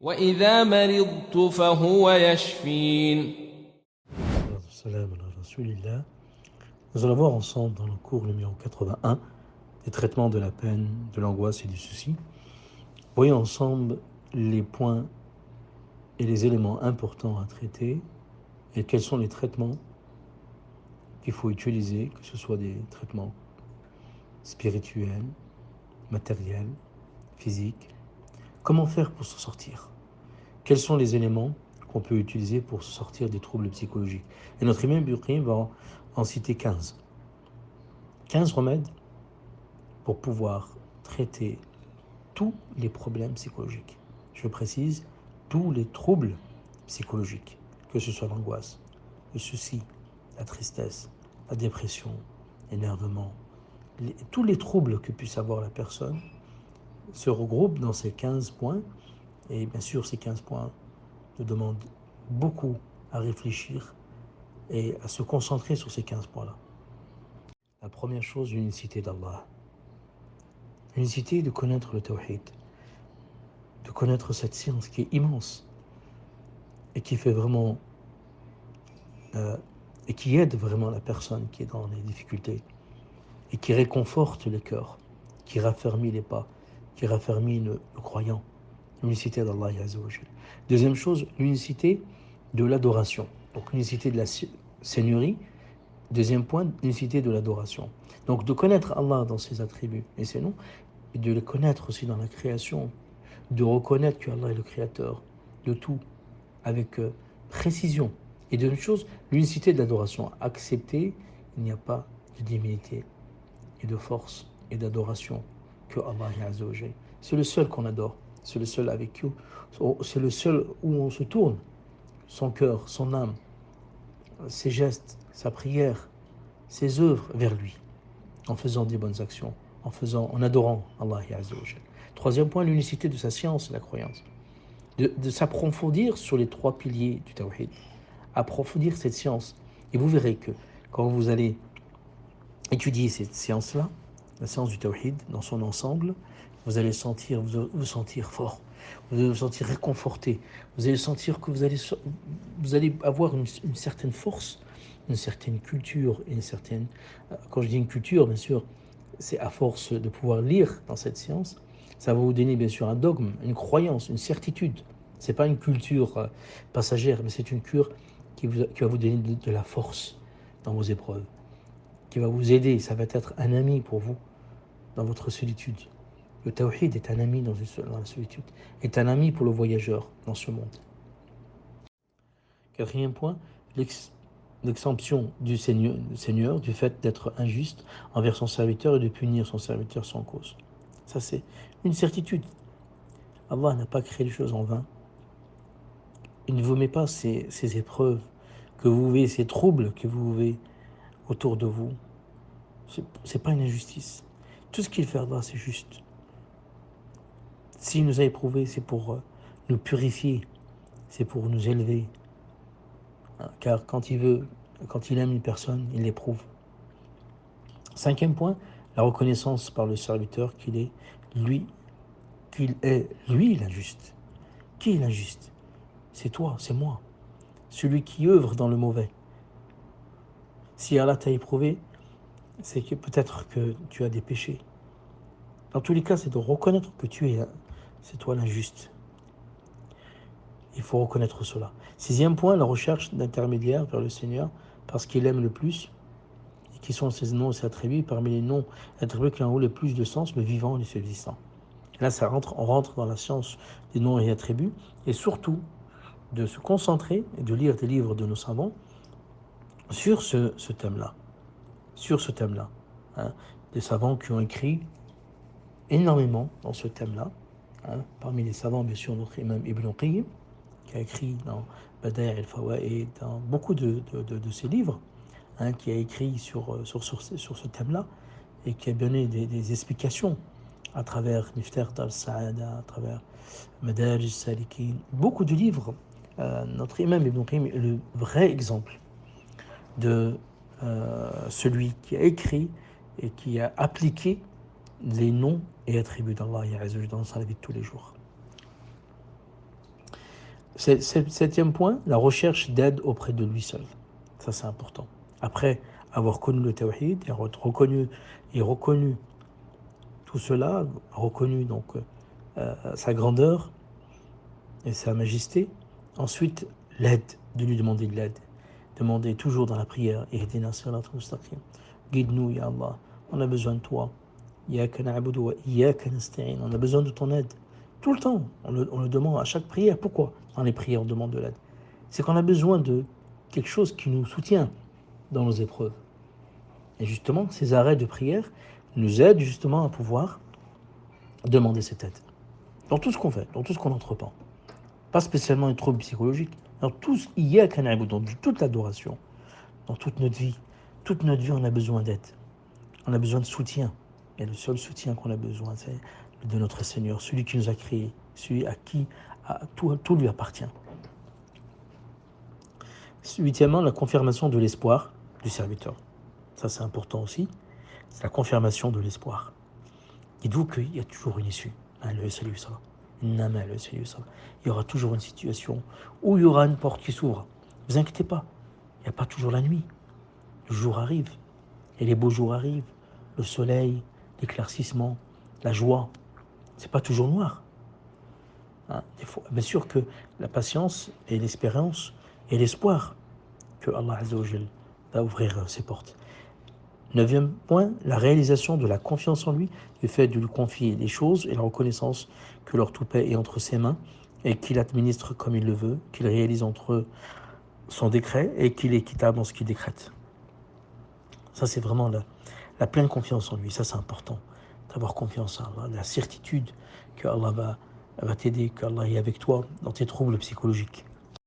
وإذا مرضت فهو يشفين. Salam ala Rasulillah. Nous allons voir ensemble dans le cours numéro 81 des traitements de la peine, de l'angoisse et du souci. Voyons ensemble les points et les éléments importants à traiter et quels sont les traitements qu'il faut utiliser, que ce soit des traitements spirituels, matériels, physiques. Comment faire pour s'en sortir? Quels sont les éléments qu'on peut utiliser pour se sortir des troubles psychologiques? Et notre imam Ibn va en citer 15. 15 remèdes pour pouvoir traiter tous les problèmes psychologiques. Je précise, tous les troubles psychologiques, que ce soit l'angoisse, le souci, la tristesse, la dépression, l'énervement, tous les troubles que puisse avoir la personne se regroupent dans ces 15 points. Et bien sûr, ces 15 points nous demandent beaucoup à réfléchir et à se concentrer sur ces 15 points-là. La première chose, l'unicité d'Allah. L'unicité de connaître le tawhid, de connaître cette science qui est immense et qui fait vraiment et qui aide vraiment la personne qui est dans les difficultés et qui réconforte le cœur, qui raffermit les pas, qui raffermit le croyant. L'unicité d'Allah Azza wa Jal. Deuxième chose, l'unicité de l'adoration. Donc l'unicité de la seigneurie. Deuxième point, l'unicité de l'adoration. Donc de connaître Allah dans ses attributs et ses noms, et de le connaître aussi dans la création, de reconnaître que Allah est le créateur de tout, avec précision. Et deuxième chose, l'unicité de l'adoration. Accepter, il n'y a pas de divinité et de force et d'adoration que Allah Azza wa Jal. C'est le seul qu'on adore. C'est le seul avec qui, c'est le seul où on se tourne, son cœur, son âme, ses gestes, sa prière, ses œuvres vers lui, en faisant des bonnes actions, en adorant Allah Azza wa Jal. Troisième point, l'unicité de sa science et la croyance. De s'approfondir sur les trois piliers du tawhid, approfondir cette science. Et vous verrez que quand vous allez étudier cette science-là, la science du tawhid dans son ensemble, vous allez vous sentir fort, vous allez vous sentir réconforté, vous allez sentir que vous allez avoir une certaine force, une certaine culture, quand je dis une culture, bien sûr, c'est à force de pouvoir lire dans cette science, ça va vous donner bien sûr un dogme, une croyance, une certitude. C'est pas une culture passagère, mais c'est une cure qui va vous donner de la force dans vos épreuves, qui va vous aider, ça va être un ami pour vous dans votre solitude. Le tawhid est un ami dans la solitude, est un ami pour le voyageur dans ce monde. Quatrième point, l'exemption du Seigneur du fait d'être injuste envers son serviteur et de punir son serviteur sans cause. Ça, c'est une certitude. Allah n'a pas créé les choses en vain. Il ne vous met pas ces épreuves que vous vivez, ces troubles que vous vivez autour de vous. C'est pas une injustice. Tout ce qu'il fait Allah, c'est juste. S'il nous a éprouvés, c'est pour nous purifier, c'est pour nous élever. Car quand il aime une personne, il l'éprouve. Cinquième point, la reconnaissance par le serviteur qu'il est lui l'injuste. Qui est l'injuste? C'est toi, c'est moi. Celui qui œuvre dans le mauvais. Si Allah t'a éprouvé, c'est que peut-être que tu as des péchés. Dans tous les cas, c'est de reconnaître que c'est toi l'injuste. Il faut reconnaître cela. Sixième point, la recherche d'intermédiaires vers le Seigneur, parce qu'il aime le plus, et qui sont ses noms et ses attributs, parmi les noms et attributs qui ont le plus de sens, le vivant et le subsistant. Et là, on rentre dans la science des noms et attributs, et surtout de se concentrer et de lire des livres de nos savants sur ce thème-là. Des savants qui ont écrit énormément dans ce thème-là. Parmi les savants, bien sûr, notre imam Ibn Qayyim, qui a écrit dans Bada'i' al-Fawaid, dans beaucoup de ses livres, qui a écrit sur ce thème-là, et qui a donné des explications à travers Miftah al-Sa'ada, à travers Madarij al-Salikin, beaucoup de livres. Notre imam Ibn Qayyim est le vrai exemple de celui qui a écrit et qui a appliqué les noms et attributs d'Allah dans sa vie de tous les jours. Septième point, la recherche d'aide auprès de lui seul. Ça, c'est important. Après avoir connu le tawhid et reconnu tout cela, reconnu donc sa grandeur et sa majesté, ensuite l'aide, de lui demander de l'aide. Demander toujours dans la prière, Ihdina siratal mustaqim. Guide-nous, ya Allah. On a besoin de toi. Iyyaka na'budu wa iyyaka nasta'in. On a besoin de ton aide. Tout le temps, on le demande à chaque prière. Pourquoi dans les prières on demande de l'aide? C'est qu'on a besoin de quelque chose qui nous soutient dans nos épreuves. Et justement, ces arrêts de prière nous aident justement à pouvoir demander cette aide. Dans tout ce qu'on fait, dans tout ce qu'on entreprend. Pas spécialement les troubles psychologiques. Dans tout ce qu'il y a dans toute l'adoration, dans toute notre vie, on a besoin d'aide. On a besoin de soutien. Et le seul soutien qu'on a besoin, c'est de notre Seigneur, celui qui nous a créés, celui à qui tout lui appartient. Huitièmement, la confirmation de l'espoir du serviteur. Ça, c'est important aussi. C'est la confirmation de l'espoir. Dites-vous qu'il y a toujours une issue. Il y aura toujours une situation où il y aura une porte qui s'ouvre. Ne vous inquiétez pas, il n'y a pas toujours la nuit. Le jour arrive, et les beaux jours arrivent. Le soleil, l'éclaircissement, la joie. C'est pas toujours noir. Des fois, bien sûr que la patience et l'espérance et l'espoir que Allah Azza wa Jal va ouvrir ses portes. Neuvième point, la réalisation de la confiance en lui, le fait de lui confier les choses et la reconnaissance que leur toupet est entre ses mains et qu'il administre comme il le veut, qu'il réalise entre son décret et qu'il est équitable dans ce qu'il décrète. Ça, c'est vraiment la pleine confiance en lui. Ça, c'est important, d'avoir confiance en Allah, la certitude que Allah va t'aider, que Allah est avec toi dans tes troubles psychologiques.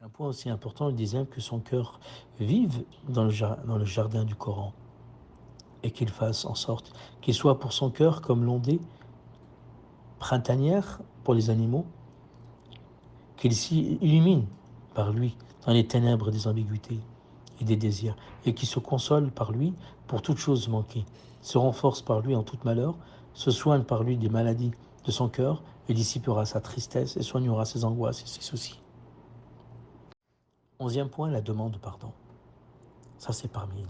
Un point aussi important, il disait que son cœur vive dans le jardin du Coran et qu'il fasse en sorte qu'il soit pour son cœur comme l'ondée printanière pour les animaux, qu'il s'y illumine par lui dans les ténèbres des ambiguïtés et des désirs, et qui se console par lui pour toute chose manquée, se renforce par lui en tout malheur, se soigne par lui des maladies de son cœur, et dissipera sa tristesse et soignera ses angoisses et ses soucis. 11e point, la demande de pardon. Ça, c'est parmi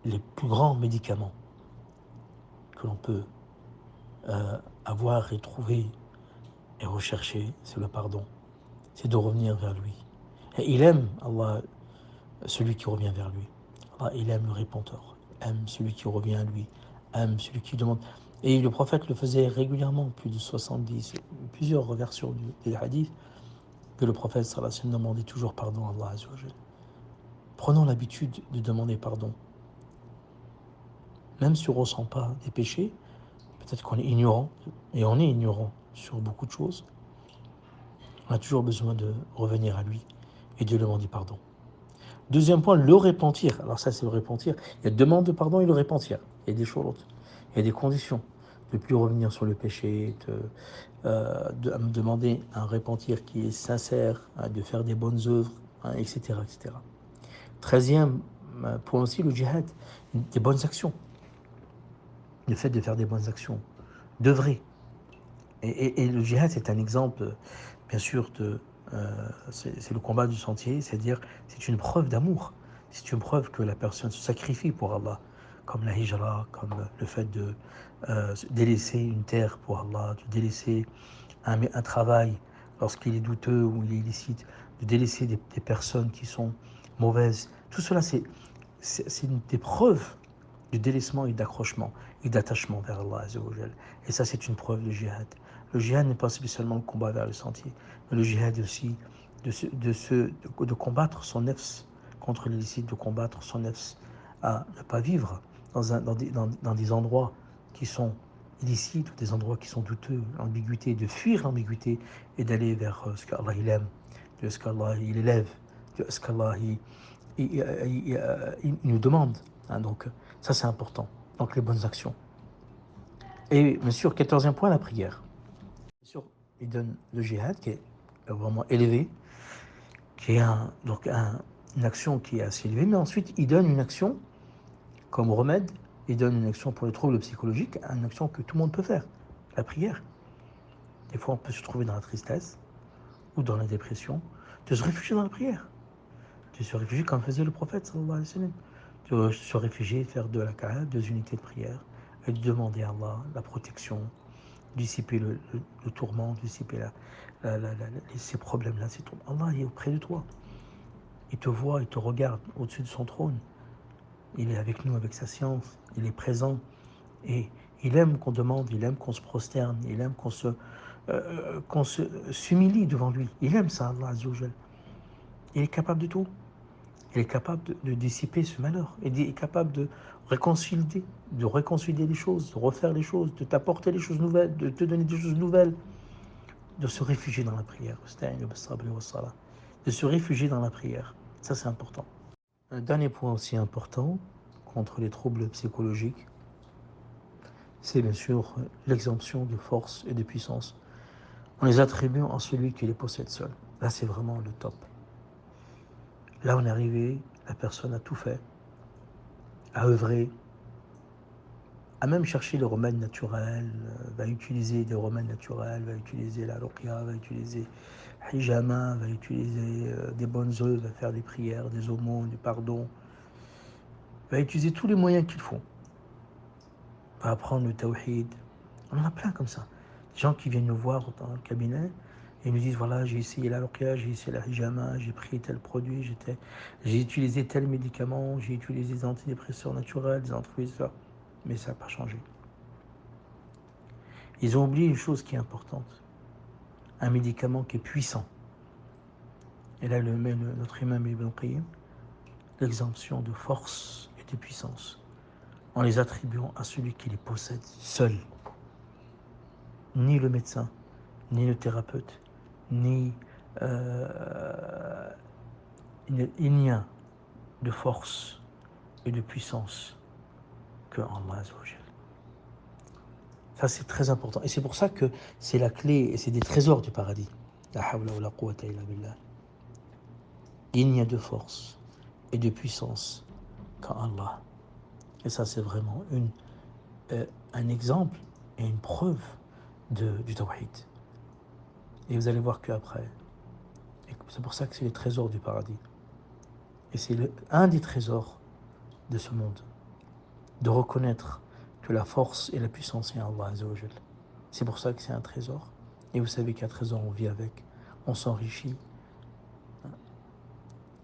les plus grands médicaments que l'on peut avoir et trouver et rechercher, c'est le pardon. C'est de revenir vers lui. Et il aime, Allah, celui qui revient vers lui. Allah, il aime le repenteur, aime celui qui revient à lui, aime celui qui demande. Et le prophète le faisait régulièrement, plus de 70, plusieurs versions des hadiths, que le prophète sallallahu alayhi wa sallam demandait toujours pardon à Allah Azza wa Jal. Prenons l'habitude de demander pardon. Même si on ne ressent pas des péchés, peut-être qu'on est ignorant, et on est ignorant sur beaucoup de choses, on a toujours besoin de revenir à lui et de demander pardon. Deuxième point, le repentir. Alors ça, c'est le repentir. Il y a demande de pardon et le repentir. Il y a des choses, il y a des conditions. De ne plus revenir sur le péché, de me demander un repentir qui est sincère, de faire des bonnes œuvres, etc., etc. 13e point aussi, le djihad, des bonnes actions. Le fait de faire des bonnes actions, d'œuvrer. Et le djihad, c'est un exemple, bien sûr, c'est le combat du sentier, c'est-à-dire c'est une preuve d'amour. C'est une preuve que la personne se sacrifie pour Allah, comme la hijra, comme le fait de délaisser une terre pour Allah, de délaisser un travail lorsqu'il est douteux ou il est illicite, de délaisser des personnes qui sont mauvaises. Tout cela, c'est des preuves de délaissement et d'accrochement et d'attachement vers Allah Azza wa Jal. Et ça, c'est une preuve de djihad. Le djihad n'est pas spécialement le combat vers le sentier, mais le djihad aussi de combattre son nefs contre l'illicite, de combattre son nefs à ne pas vivre dans des endroits qui sont illicites ou des endroits qui sont douteux, l'ambiguïté, de fuir l'ambiguïté et d'aller vers ce qu'Allah il aime, de ce qu'Allah il élève, de ce qu'Allah il nous demande. Donc ça c'est important. Donc les bonnes actions. Et bien sûr, 14e point, la prière. Bien sûr, il donne le djihad qui est vraiment élevé, qui est une action qui est assez élevée, mais ensuite il donne une action comme remède, il donne une action pour les troubles psychologiques, une action que tout le monde peut faire, la prière. Des fois on peut se trouver dans la tristesse, ou dans la dépression, de se réfugier dans la prière. De se réfugier comme faisait le prophète, sallallahu alayhi wa sallam. De se réfugier, faire de la Ka'a, 2 unités de prière, et de demander à Allah la protection, dissiper le tourment, dissiper ces problèmes-là. Allah est auprès de toi. Il te voit, il te regarde au-dessus de son trône. Il est avec nous, avec sa science. Il est présent. Et il aime qu'on demande, il aime qu'on se prosterne, il aime qu'on s'humilie devant lui. Il aime ça, Allah Azza wa Jal. Il est capable de tout. Il est capable de dissiper ce malheur. Il est capable de réconcilier les choses, de refaire les choses, de t'apporter des choses nouvelles, de te donner des choses nouvelles, de se réfugier dans la prière. De se réfugier dans la prière. Ça, c'est important. Un dernier point aussi important contre les troubles psychologiques, c'est bien sûr l'exemption de force et de puissance en les attribuant à celui qui les possède seul. Là, c'est vraiment le top. Là, on est arrivé, la personne a tout fait, a œuvré, a même cherché les remèdes naturels, va utiliser des remèdes naturels, va utiliser la ruqya, va utiliser hijama, va utiliser des bonnes œuvres, va faire des prières, des aumônes, du pardon, va utiliser tous les moyens qu'il faut. Va apprendre le tawhid. On en a plein comme ça. Des gens qui viennent nous voir dans le cabinet et nous disent, voilà, j'ai essayé la ruqya, j'ai essayé la hijama, j'ai pris tel produit, j'ai utilisé tel médicament, j'ai utilisé des antidépresseurs naturels, des antidépresseurs, mais ça n'a pas changé. Ils ont oublié une chose qui est importante, un médicament qui est puissant. Et là, notre imam Ibn Qayyim, l'exemption de force et de puissance, en les attribuant à celui qui les possède seul. Ni le médecin, ni le thérapeute, ni il n'y a de force et de puissance que Allah Azza wa Jal. Ça, c'est très important. Et c'est pour ça que c'est la clé, et c'est des trésors du paradis. La hawla wa la quwwata illa billah. Il n'y a de force et de puissance qu'en Allah. Et ça, c'est vraiment un exemple et une preuve du tawhid. Et vous allez voir qu'après, c'est pour ça que c'est les trésors du paradis. Et c'est un des trésors de ce monde, de reconnaître que la force et la puissance est en Allah Azza wa Jal. C'est pour ça que c'est un trésor. Et vous savez qu'un trésor, on vit avec, on s'enrichit.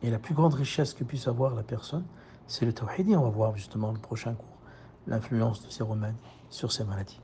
Et la plus grande richesse que puisse avoir la personne, c'est le tawhid. Et on va voir justement le prochain cours, l'influence de ces remèdes sur ces maladies.